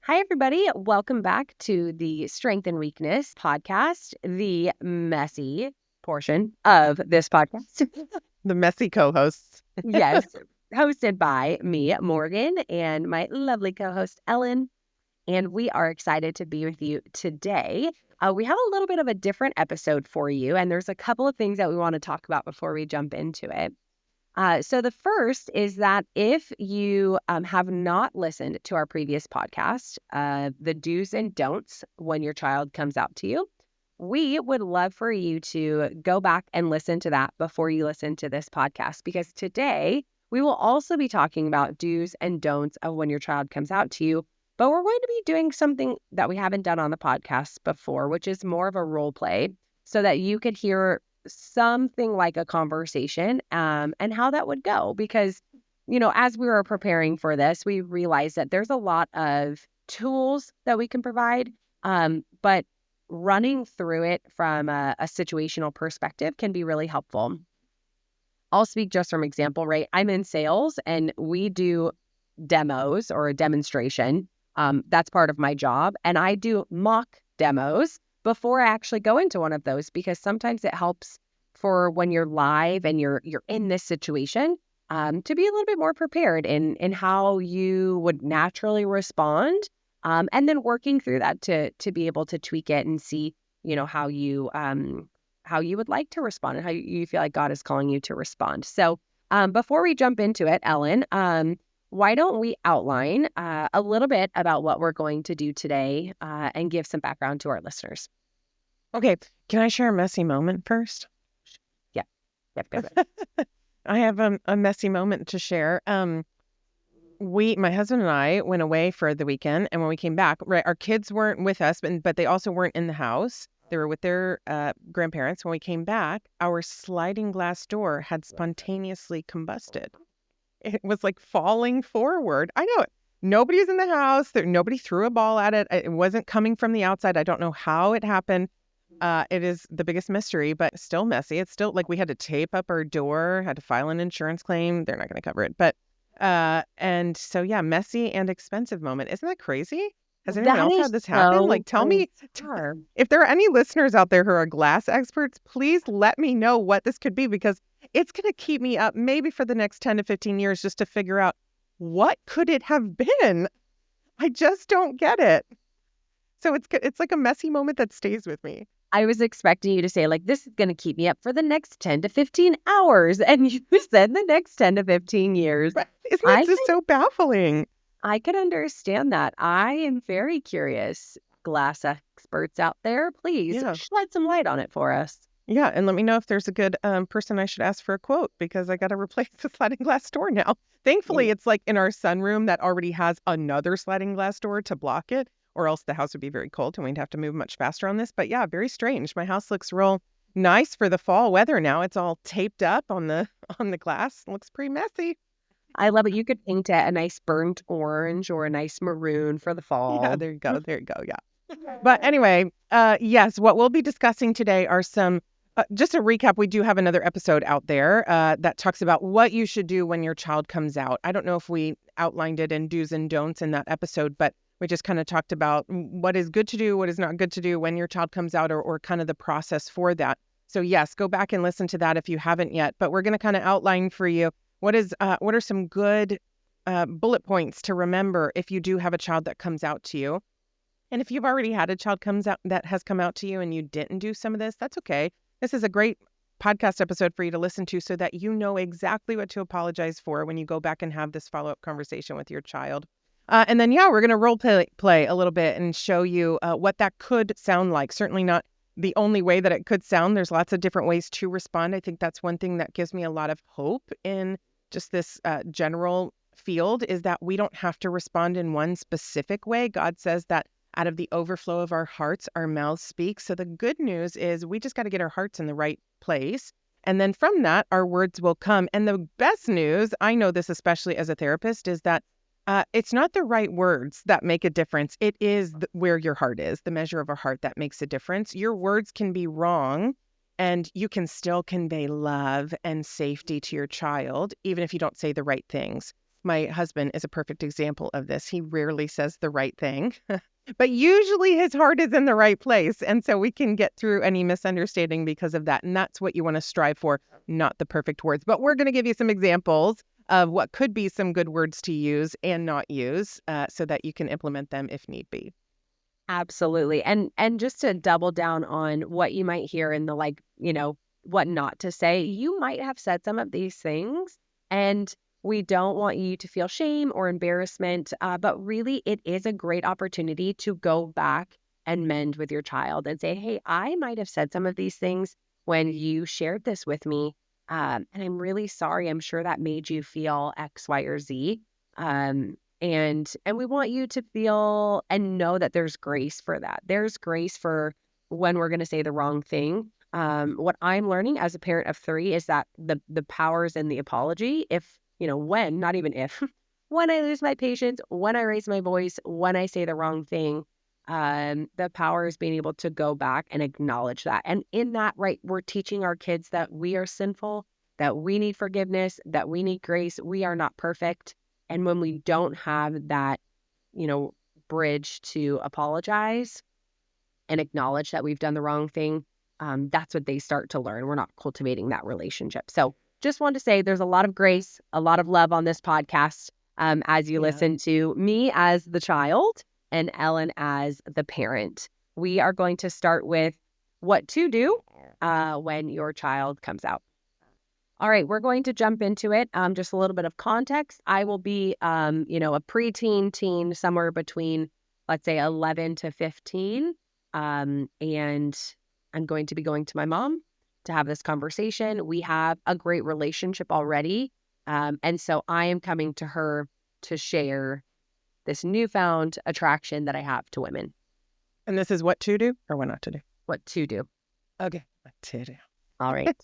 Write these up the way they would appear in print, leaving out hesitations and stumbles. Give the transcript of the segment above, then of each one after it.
Hi, everybody. Welcome back to the Strength and Weakness podcast, the messy portion of this podcast. The messy co-hosts. Yes, hosted by me, Morgan, and my lovely co host, Ellen. And we are excited to be with you today. We have a little bit of a different episode for you, and there's a couple of things that we want to talk about before we jump into it. So the first is that if you have not listened to our previous podcast, the do's and don'ts when your child comes out to you, we would love for you to go back and listen to that before you listen to this podcast, because today we will also be talking about do's and don'ts of when your child comes out to you. But we're going to be doing something that we haven't done on the podcast before, which is more of a role play so that you could hear something like a conversation and how that would go. Because, as we were preparing for this, we realized that there's a lot of tools that we can provide, but running through it from a situational perspective can be really helpful. I'll speak just from example, right? I'm in sales and we do demos or a demonstration. That's part of my job. And I do mock demos before I actually go into one of those, because sometimes it helps for when you're live and you're in this situation, to be a little bit more prepared in how you would naturally respond, and then working through that to be able to tweak it and see how you would like to respond and how you feel like God is calling you to respond. So before we jump into it, Ellen, why don't we outline a little bit about what we're going to do today, and give some background to our listeners? Okay, can I share a messy moment first? Yep. I have a messy moment to share. My husband and I went away for the weekend, and when we came back, right, our kids weren't with us, but they also weren't in the house. They were with their grandparents. When we came back, our sliding glass door had spontaneously combusted. It was like falling forward. I know it. Nobody was in the house. Nobody threw a ball at it. It wasn't coming from the outside. I don't know how it happened. It is the biggest mystery, but still messy. It's still like we had to tape up our door, had to file an insurance claim. They're not going to cover it. But, and so, yeah, messy and expensive moment. Isn't that crazy? Has anyone That else is had this happen? so Like, tell me bizarre. if there are any listeners out there who are glass experts, please let me know what this could be, because it's going to keep me up maybe for the next 10 to 15 years just to figure out what could it have been. I just don't get it. So it's like a messy moment that stays with me. I was expecting you to say, like, this is going to keep me up for the next 10 to 15 hours. And you said the next 10 to 15 years. Right? Isn't I it just so baffling? I could understand that. I am very curious. Glass experts out there, please Yeah. shed some light on it for us. Yeah. And let me know if there's a good person I should ask for a quote, because I got to replace the sliding glass door now. Thankfully, it's like in our sunroom that already has another sliding glass door to block it, or else the house would be very cold and we'd have to move much faster on this. But yeah, very strange. My house looks real nice for the fall weather now. It's all taped up on the glass. It looks pretty messy. I love it. You could paint it a nice burnt orange or a nice maroon for the fall. Yeah, there you go. There you go. Yeah. But anyway, yes, what we'll be discussing today are some, just a recap. We do have another episode out there that talks about what you should do when your child comes out. I don't know if we outlined it in do's and don'ts in that episode, but we just kind of talked about what is good to do, what is not good to do when your child comes out, or kind of the process for that. So yes, go back and listen to that if you haven't yet. But we're going to kind of outline for you what are some good bullet points to remember if you do have a child that comes out to you. And if you've already had a child that has come out to you and you didn't do some of this, that's okay. This is a great podcast episode for you to listen to so that you know exactly what to apologize for when you go back and have this follow-up conversation with your child. And then, we're going to role play a little bit and show you what that could sound like. Certainly not the only way that it could sound. There's lots of different ways to respond. I think that's one thing that gives me a lot of hope in just this general field, is that we don't have to respond in one specific way. God says that out of the overflow of our hearts, our mouths speak. So the good news is we just got to get our hearts in the right place. And then from that, our words will come. And the best news, I know this especially as a therapist, is that it's not the right words that make a difference. It is where your heart is, the measure of a heart that makes a difference. Your words can be wrong, and you can still convey love and safety to your child, even if you don't say the right things. My husband is a perfect example of this. He rarely says the right thing, but usually his heart is in the right place. And so we can get through any misunderstanding because of that. And that's what you want to strive for, not the perfect words. But we're going to give you some examples of what could be some good words to use and not use so that you can implement them if need be. Absolutely. And just to double down on what you might hear in the what not to say, you might have said some of these things and we don't want you to feel shame or embarrassment, but really it is a great opportunity to go back and mend with your child and say, hey, I might have said some of these things when you shared this with me. And I'm really sorry. I'm sure that made you feel X, Y, or Z. And we want you to feel and know that there's grace for that. There's grace for when we're going to say the wrong thing. What I'm learning as a parent of 3 is that the powers in the apology, if, when, not even if, when I lose my patience, when I raise my voice, when I say the wrong thing, the power is being able to go back and acknowledge that. And in that, right, we're teaching our kids that we are sinful, that we need forgiveness, that we need grace. We are not perfect. And when we don't have that, you know, bridge to apologize and acknowledge that we've done the wrong thing, that's what they start to learn. We're not cultivating that relationship. So just wanted to say there's a lot of grace, a lot of love on this podcast as you Yeah. listen to me as the child and Ellen as the parent. We are going to start with what to do when your child comes out. All right, we're going to jump into it. Just a little bit of context. I will be, a preteen, teen, somewhere between, let's say, 11 to 15. And I'm going to be going to my mom to have this conversation. We have a great relationship already. And so I am coming to her to share this newfound attraction that I have to women. And this is what to do or what not to do. What to do. Okay. What to do. All right.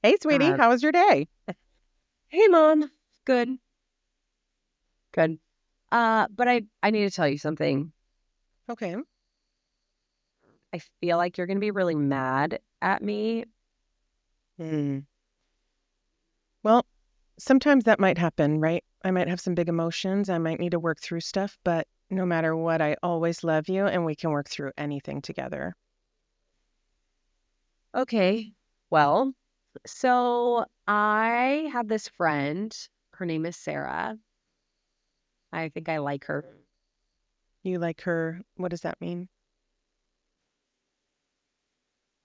Hey, sweetie, how was your day? Hey, Mom. Good. Good. But I need to tell you something. Okay. I feel like you're going to be really mad at me. Hmm. Well, sometimes that might happen, right? I might have some big emotions. I might need to work through stuff, but no matter what, I always love you and we can work through anything together. Okay. Well, so I have this friend. Her name is Sarah. I think I like her. You like her. What does that mean?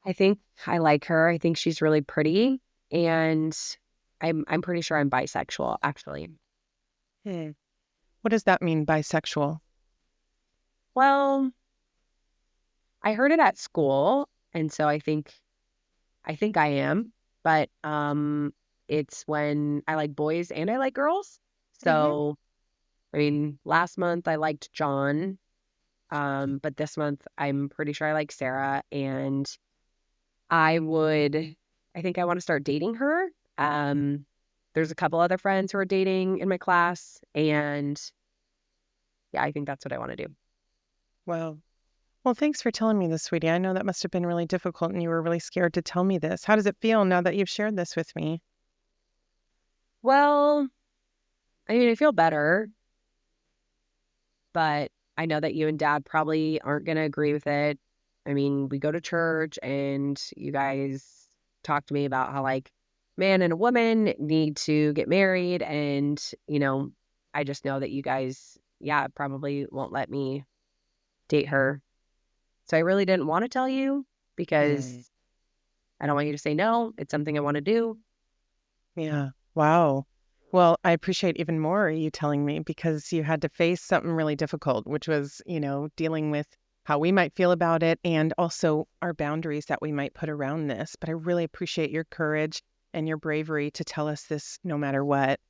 I think I like her. I think she's really pretty, and I'm pretty sure I'm bisexual, actually. Hmm. What does that mean, bisexual? Well, I heard it at school, and so I think I am, but it's when I like boys and I like girls. Mm-hmm. So, I mean, last month I liked John, but this month I'm pretty sure I like Sarah, and I would, I think I want to start dating her. Um, there's a couple other friends who are dating in my class, and yeah, I think that's what I want to do. Well, well, thanks for telling me this, sweetie. I know that must have been really difficult and you were really scared to tell me this. How does it feel now that you've shared this with me? Well, I mean, I feel better, but I know that you and Dad probably aren't going to agree with it. I mean, we go to church and you guys talk to me about how, like, man and a woman need to get married. And, I just know that you guys, yeah, probably won't let me date her. So I really didn't want to tell you Hmm. because I don't want you to say no. It's something I want to do. Yeah. Wow. Well, I appreciate even more you telling me because you had to face something really difficult, which was, dealing with how we might feel about it and also our boundaries that we might put around this. But I really appreciate your courage and your bravery to tell us this no matter what.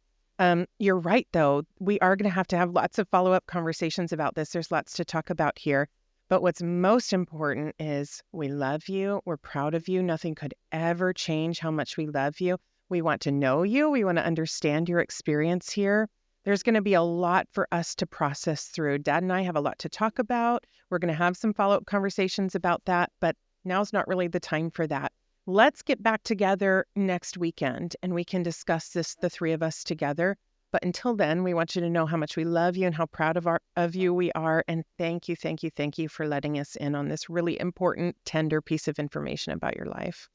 You're right, though. We are going to have lots of follow-up conversations about this. There's lots to talk about here. But what's most important is we love you. We're proud of you. Nothing could ever change how much we love you. We want to know you. We want to understand your experience here. There's going to be a lot for us to process through. Dad and I have a lot to talk about. We're going to have some follow-up conversations about that, but now's not really the time for that. Let's get back together next weekend and we can discuss this, the 3 of us together. But until then, we want you to know how much we love you and how proud of you we are. And thank you, thank you, thank you for letting us in on this really important, tender piece of information about your life.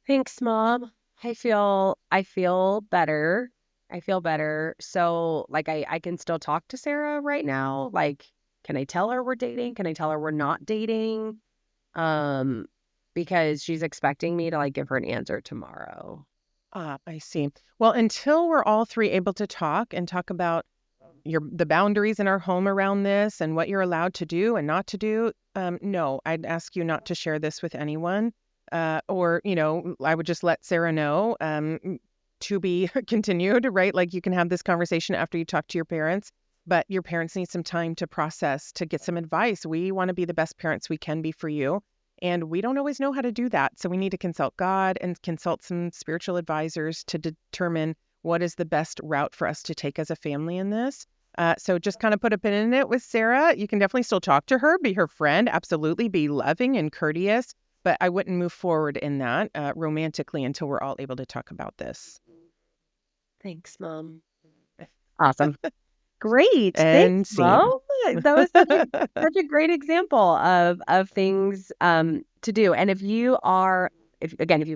Thanks, Mom. I feel better. I feel better. So like I can still talk to Sarah right now. Like, can I tell her we're dating? Can I tell her we're not dating? Um, because she's expecting me to like give her an answer tomorrow. Ah, I see. Well, until we're all three able to talk and talk about the boundaries in our home around this and what you're allowed to do and not to do, no, I'd ask you not to share this with anyone. Or, I would just let Sarah know, to be continued, right? Like you can have this conversation after you talk to your parents, but your parents need some time to process, to get some advice. We want to be the best parents we can be for you. And we don't always know how to do that. So we need to consult God and consult some spiritual advisors to determine what is the best route for us to take as a family in this. So just kind of put a pin in it with Sarah. You can definitely still talk to her, be her friend, absolutely be loving and courteous, but I wouldn't move forward in that romantically until we're all able to talk about this. Thanks, Mom. Awesome. Great. Thanks, And Mom. scene. That was such a great example of things to do. And if you've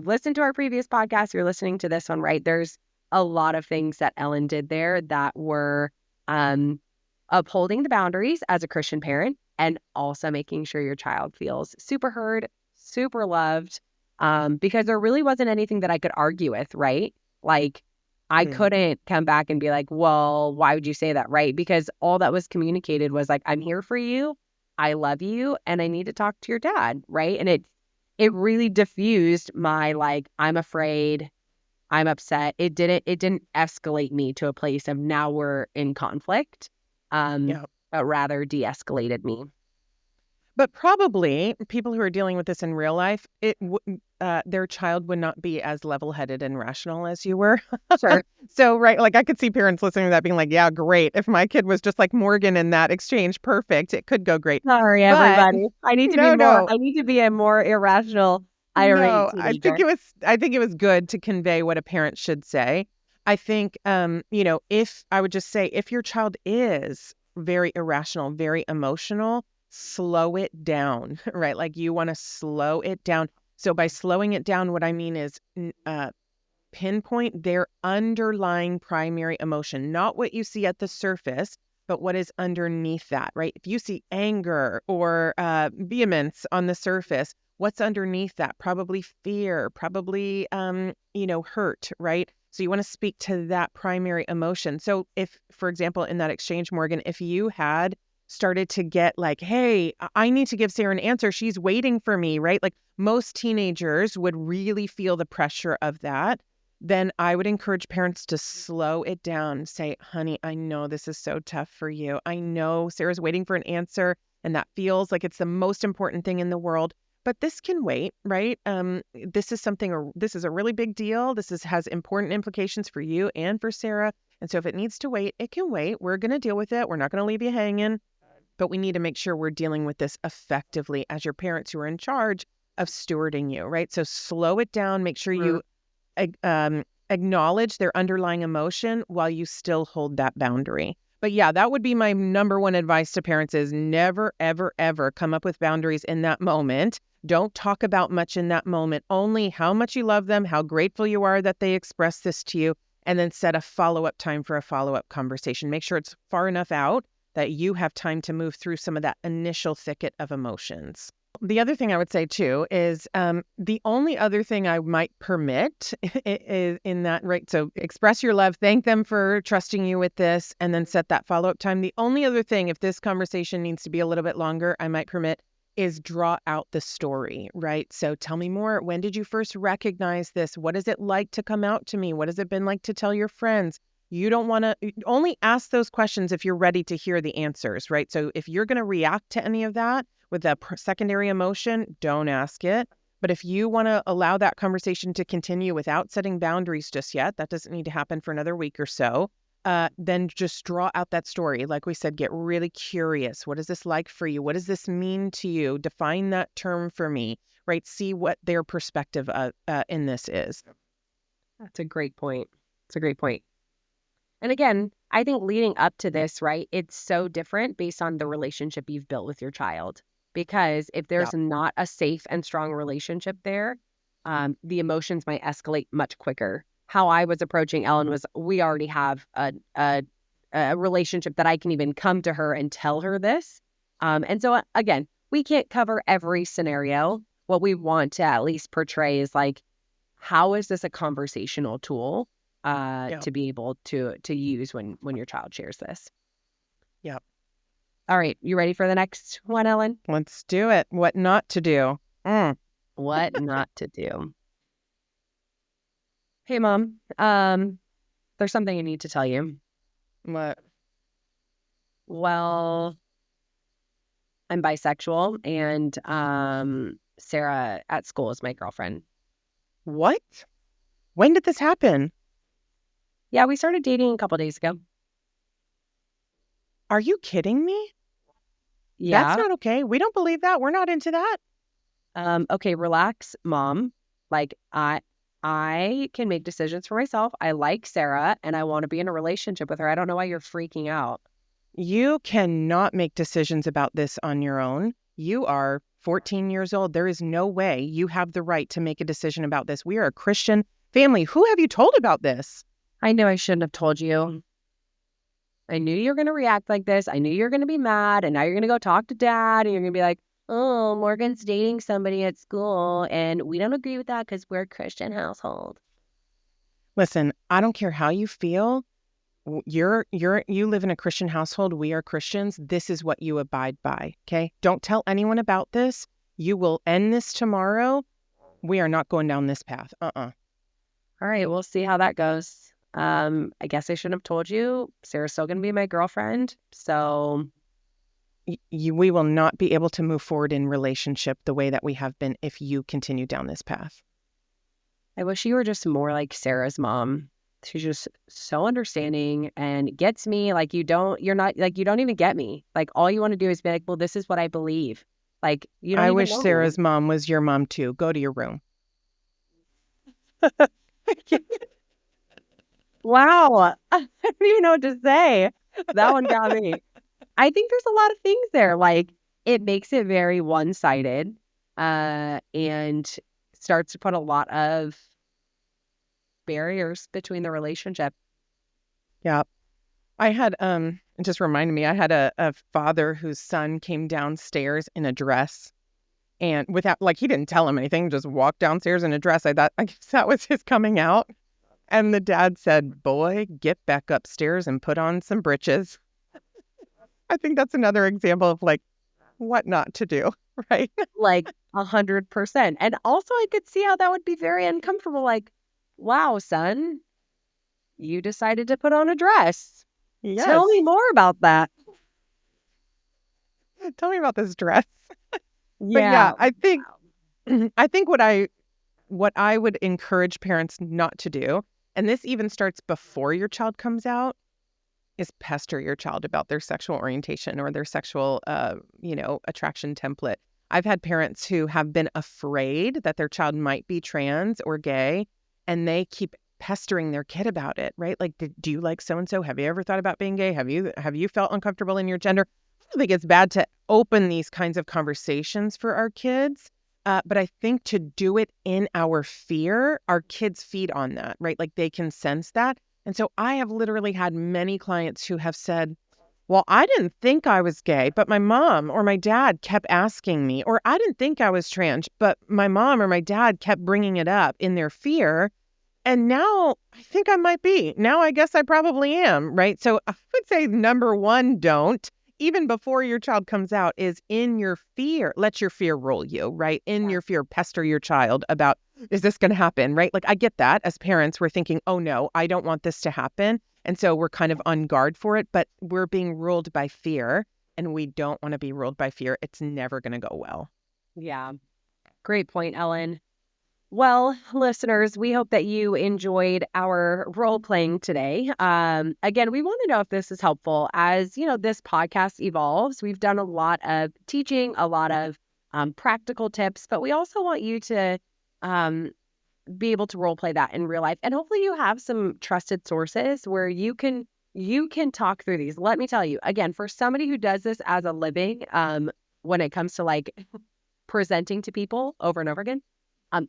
listened to our previous podcast, you're listening to this one, right? There's a lot of things that Ellen did there that were um upholding the boundaries as a Christian parent and also making sure your child feels super heard, super loved. Because there really wasn't anything that I could argue with, right? Like I Mhm. couldn't come back and be like, well, why would you say that? Right. Because all that was communicated was like, I'm here for you. I love you. And I need to talk to your dad. Right. And it really diffused my like, I'm afraid, I'm upset. It didn't escalate me to a place of now we're in conflict. Um, Yeah. but rather de-escalated me. But probably people who are dealing with this in real life, their child would not be as level-headed and rational as you were. Sure. So, right, like I could see parents listening to that being like, yeah, great. If my kid was just like Morgan in that exchange, perfect. It could go great. Sorry, But everybody. no, no. I need to be a more irrational, irate No, teenager. I think it was good to convey what a parent should say. I think if I would just say if your child is very irrational, very emotional, slow it down, right? Like you want to slow it down. So by slowing it down, what I mean is pinpoint their underlying primary emotion, not what you see at the surface, but what is underneath that, right? If you see anger or vehemence on the surface, what's underneath that? Probably fear, probably, hurt, right? So you want to speak to that primary emotion. So if, for example, in that exchange, Morgan, if you had started to get like, hey, I need to give Sarah an answer. She's waiting for me, right? Like most teenagers would really feel the pressure of that. Then I would encourage parents to slow it down. Say, honey, I know this is so tough for you. I know Sarah's waiting for an answer and that feels like it's the most important thing in the world, but this can wait, right? This is a really big deal. Has important implications for you and for Sarah. And so if it needs to wait, it can wait. We're going to deal with it. We're not going to leave you hanging, but we need to make sure we're dealing with this effectively as your parents who are in charge of stewarding you, right? So slow it down. Make sure Mm. you acknowledge their underlying emotion while you still hold that boundary. But yeah, that would be my number one advice to parents is never, ever, ever come up with boundaries in that moment. Don't talk about much in that moment, only how much you love them, how grateful you are that they express this to you, and then set a follow-up time for a follow-up conversation. Make sure it's far enough out that you have time to move through some of that initial thicket of emotions. The other thing I would say too is the only other thing I might permit is in that, right? So express your love, thank them for trusting you with this, and then set that follow up time. The only other thing, if this conversation needs to be a little bit longer, I might permit is draw out the story, right? So tell me more. When did you first recognize this? What is it like to come out to me? What has it been like to tell your friends? You don't want to only ask those questions if you're ready to hear the answers, right? So if you're going to react to any of that, with that secondary emotion, don't ask it. But if you want to allow that conversation to continue without setting boundaries just yet, that doesn't need to happen for another week or so. Then just draw out that story. Like we said, get really curious. What is this like for you? What does this mean to you? Define that term for me, right? See what their perspective in this is. That's a great point. It's a great point. And again, I think leading up to this, right, it's so different based on the relationship you've built with your child. Because if Yeah. there's not a safe and strong relationship there, the emotions might escalate much quicker. How I was approaching Ellen was we already have a relationship that I can even come to her and tell her this. And so, again, we can't cover every scenario. What we want to at least portray is like, how is this a conversational tool Yeah. to be able to use when your child shares this? Yeah. All right, you ready for the next one, Ellen? Let's do it. What not to do. Mm. What not to do. Hey, Mom. There's something I need to tell you. What? Well, I'm bisexual, and Sarah at school is my girlfriend. What? When did this happen? Yeah, we started dating a couple days ago. Are you kidding me? That's Yeah. not okay. We don't believe that. We're not into that. Okay, relax, Mom. Like I can make decisions for myself. I like Sarah and I want to be in a relationship with her. I don't know why you're freaking out. You cannot make decisions about this on your own. You are 14 years old. There is no way you have the right to make a decision about this. We are a Christian family. Who have you told about this? I knew I shouldn't have told you. I knew you were going to react like this. I knew you were going to be mad, and now you're going to go talk to dad, and you're going to be like, "Oh, Morgan's dating somebody at school, and we don't agree with that because we're a Christian household." Listen, I don't care how you feel. You live in a Christian household. We are Christians. This is what you abide by. Okay. Don't tell anyone about this. You will end this tomorrow. We are not going down this path. All right, we'll see how that goes. I guess I shouldn't have told you. Sarah's still going to be my girlfriend, so We will not be able to move forward in relationship the way that we have been if you continue down this path. I wish you were just more like Sarah's mom. She's just so understanding and gets me. Like you're not like you don't even get me. Like all you want to do is be like, well, this is what I believe. Like you don't I even wish know me. Sarah's mom was your mom too. Go to your room. Wow. I don't even know what to say. That one got me. I think there's a lot of things there. Like it makes it very one-sided, and starts to put a lot of barriers between the relationship. Yeah. I had, it just reminded me, I had a father whose son came downstairs in a dress and without, like, he didn't tell him anything, just walked downstairs in a dress. I thought, I guess that was his coming out. And the dad said, boy, get back upstairs and put on some breeches. I think that's another example of like what not to do, right? Like 100%. And also I could see how that would be very uncomfortable. Like, wow, son, you decided to put on a dress. Tell me Yes. more about that. Tell me about this dress. But yeah, Yeah. I think Wow. I think what I would encourage parents not to do, and this even starts before your child comes out, is pester your child about their sexual orientation or their sexual attraction template. I've had parents who have been afraid that their child might be trans or gay, and they keep pestering their kid about it, right? Like, do you like so and so? Have you ever thought about being gay? Have you felt uncomfortable in your gender? I don't think it's bad to open these kinds of conversations for our kids. But I think to do it in our fear, our kids feed on that, right? Like they can sense that. And so I have literally had many clients who have said, well, I didn't think I was gay, but my mom or my dad kept asking me, or I didn't think I was trans, but my mom or my dad kept bringing it up in their fear. And now I think I might be. Now I guess I probably am, right? So I would say number one, don't. Even before your child comes out, is in your fear. Let your fear rule you, right? In Yeah. your fear, pester your child about, is this going to happen, right? Like I get that as parents, we're thinking, oh no, I don't want this to happen. And so we're kind of on guard for it, but we're being ruled by fear and we don't want to be ruled by fear. It's never going to go well. Yeah. Great point, Ellen. Well, listeners, we hope that you enjoyed our role playing today. Again, we want to know if this is helpful as, this podcast evolves. We've done a lot of teaching, a lot of practical tips, but we also want you to um, be able to role play that in real life. And hopefully you have some trusted sources where you can talk through these. Let me tell you, again, for somebody who does this as a living, when it comes to like presenting to people over and over again,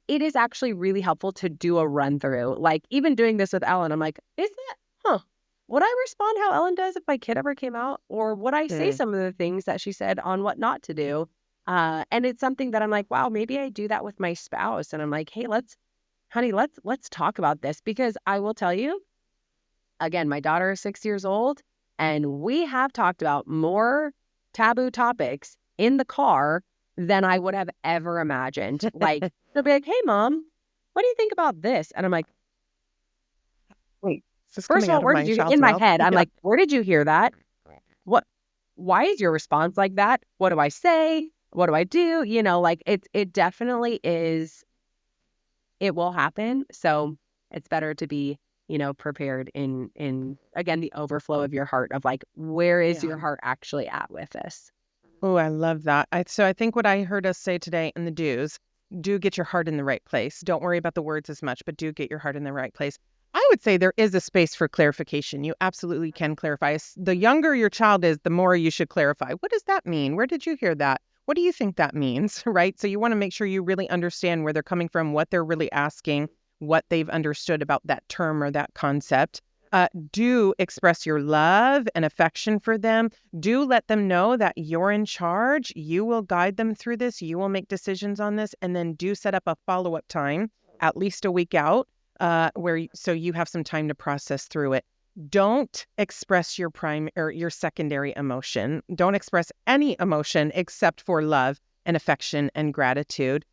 it is actually really helpful to do a run through. Like even doing this with Ellen, I'm like, is that, would I respond how Ellen does if my kid ever came out? Or would I say Mm. some of the things that she said on what not to do? And it's something that I'm like, wow, maybe I do that with my spouse. And I'm like, hey, honey, let's talk about this, because I will tell you, again, my daughter is 6 years old, and we have talked about more taboo topics in the car than I would have ever imagined. Like, she'll be like, hey, mom, what do you think about this? And I'm like, wait, Is this first coming of all, out of where did my you, child's in my mouth? head, I'm Yeah. like, where did you hear that? What, why is your response like that? What do I say? What do I do? Like it definitely is, it will happen. So it's better to be, prepared in again, the overflow of your heart of like, where is Yeah. your heart actually at with this? Oh, I love that. So I think what I heard us say today in the do's, do get your heart in the right place. Don't worry about the words as much, but do get your heart in the right place. I would say there is a space for clarification. You absolutely can clarify. The younger your child is, the more you should clarify. What does that mean? Where did you hear that? What do you think that means? Right? So you want to make sure you really understand where they're coming from, what they're really asking, what they've understood about that term or that concept. Do express your love and affection for them. Do let them know that you're in charge. You will guide them through this. You will make decisions on this. And then do set up a follow-up time, at least a week out, so you have some time to process through it. Don't express your prime or your secondary emotion. Don't express any emotion except for love and affection and gratitude.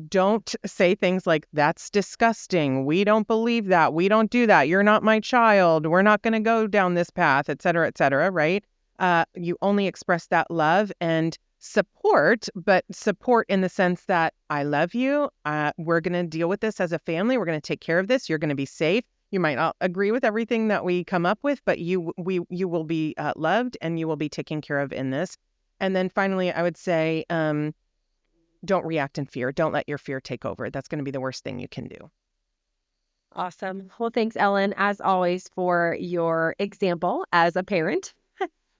Don't say things like, that's disgusting. We don't believe that. We don't do that. You're not my child. We're not going to go down this path, et cetera, right? You only express that love and support, but support in the sense that I love you. We're going to deal with this as a family. We're going to take care of this. You're going to be safe. You might not agree with everything that we come up with, but you will be loved and you will be taken care of in this. And then finally, I would say, don't react in fear. Don't let your fear take over. That's going to be the worst thing you can do. Awesome. Well, thanks, Ellen, as always, for your example as a parent,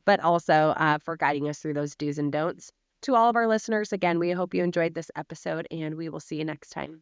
but also for guiding us through those do's and don'ts. To all of our listeners, again, we hope you enjoyed this episode, and we will see you next time.